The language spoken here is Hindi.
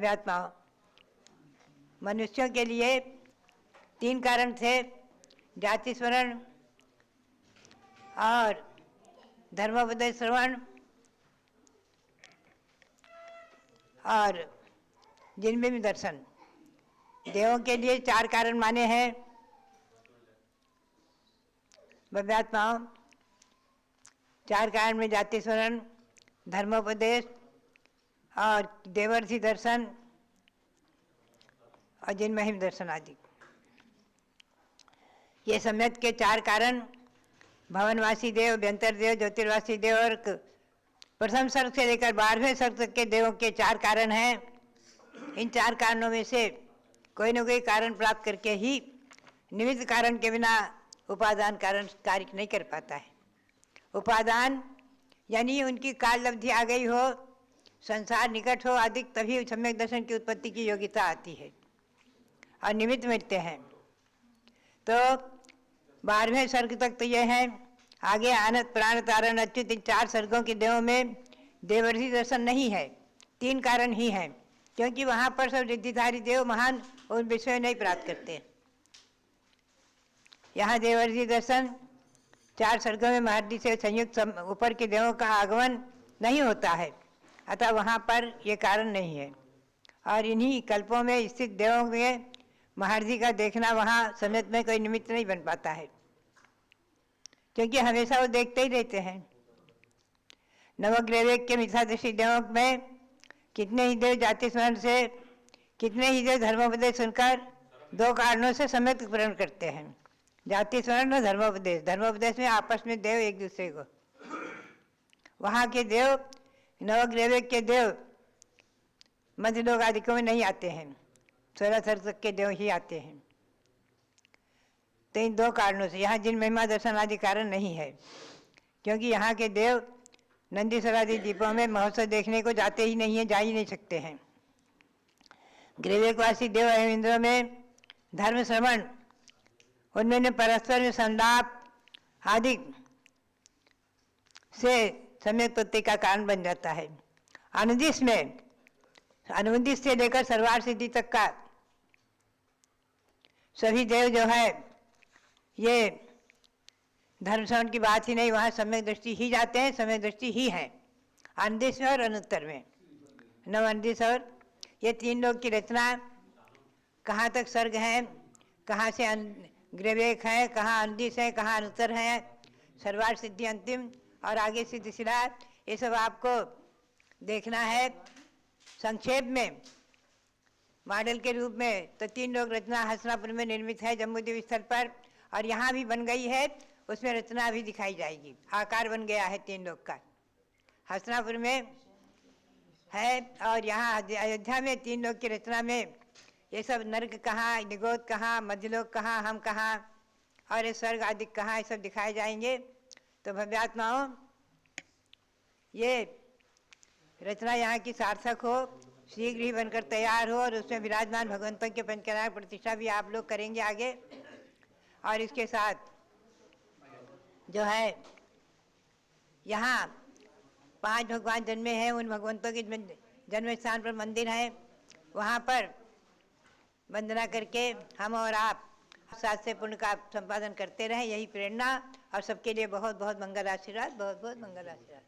भव्यात्माओं, मनुष्यों के लिए 3 कारण थे, जाति स्मरण और धर्मोपदेश श्रवण और जिनमें भी दर्शन। देवों के लिए 4 कारण माने हैं भव्यात्माओं। 4 कारण में जाति स्मरण, धर्मोपदेश और देवर्षि दर्शन और जिन महिम दर्शन आदि। ये सम्यक के 4 कारण भवनवासी देव, अभ्यंतर देव, ज्योतिर्वासी देव और प्रथम सर्ग से लेकर 12वें सर्ग तक के देवों के 4 कारण हैं। इन 4 कारणों में से कोई न कोई कारण प्राप्त करके ही निमित्त कारण के बिना उपादान कारण कार्य नहीं कर पाता है। उपादान यानी उनकी काल लब्धि आ गई हो, संसार निकट हो आदि, तभी सम्यक दर्शन की उत्पत्ति की योग्यता आती है और निमित्त मिलते हैं। तो 12वें सर्ग तक तो ये है। आगे आनंद, प्राण, तारण, अच्युत, इन 4 सर्गों के देवों में देवर्षि दर्शन नहीं है, 3 कारण ही हैं, क्योंकि वहाँ पर सब रिद्धिधारी देव महान उन विषय नहीं प्राप्त करते। यहाँ देवर्षि दर्शन 4 सर्गों में महर्षि से संयुक्त ऊपर के देवों का आगमन नहीं होता है, अतः वहाँ पर ये कारण नहीं है। और इन्हीं कल्पों में स्थित देवों में महर्षि का देखना वहाँ समेत में कोई निमित्त नहीं बन पाता है, क्योंकि हमेशा वो देखते ही रहते हैं। नवग्रह के मिथ्यादृष्टि देवों में कितने ही देव जाति स्मरण से, कितने ही देव धर्मोपदेश सुनकर 2 कारणों से समेत ग्रहण करते हैं, जाति स्मरण और धर्मोपदेश। धर्मोपदेश में आपस में देव एक दूसरे को, वहाँ के देव नवग्रह के देव मध्य लोक आदिकों में नहीं आते हैं, 16 सर्ग तक के देव ही आते हैं। तो इन 2 कारणों से यहाँ जिन महिमा दर्शन आदि कारण नहीं है, क्योंकि यहाँ के देव नंदीश्वर आदि द्वीपों में महोत्सव देखने को जाते ही नहीं है, जा ही नहीं सकते हैं। ग्रीवेकवासी देव एवं इंद्रों में धर्म श्रवण, उनमें परस्पर में संलाप आदि से सम्यक उत्पत्ति का कारण बन जाता है। अनुदिश में, अनुदिश से लेकर सर्वार्थ सिद्धि तक का सभी देव जो है ये धर्म श्रवण की बात ही नहीं, वहाँ सम्यक दृष्टि ही जाते हैं, सम्यक दृष्टि ही है। अनुदिश में और अनुत्तर में, नव अनुदिश और ये 3 लोग की रचना, कहाँ तक सर्ग हैं, कहाँ से ग्रवेक है, कहाँ अनुदिश है, कहाँ अनुत्तर है, सर्वार्थ सिद्धि अंतिम और आगे सिद्धिशिला, ये सब आपको देखना है संक्षेप में मॉडल के रूप में। तो 3 लोग रचना हस्तिनापुर में निर्मित है जम्बूद्वीप स्थल पर, और यहाँ भी बन गई है, उसमें रचना भी दिखाई जाएगी। आकार बन गया है 3 लोग का, हस्तिनापुर में है और यहाँ अयोध्या में 3 लोग की रचना में ये सब नर्क कहाँ, निगोद कहाँ, मध्यलोक कहाँ, हम कहाँ और ये स्वर्ग आदि कहाँ, ये सब दिखाए जाएंगे। तो भव्यात्माओं, ये रचना यहाँ की सार्थक हो, शीघ्र ही बनकर तैयार हो और उसमें विराजमान भगवंतों के पंचकर्म प्रतिष्ठा भी आप लोग करेंगे आगे। और इसके साथ जो है यहाँ 5 भगवान जन्मे हैं, उन भगवंतों के जन्म स्थान पर मंदिर है, वहाँ पर वंदना करके हम और आप साथ से पुण्य का संपादन करते रहें, यही प्रेरणा। और सबके लिए बहुत बहुत मंगल आशीर्वाद, बहुत बहुत मंगल आशीर्वाद।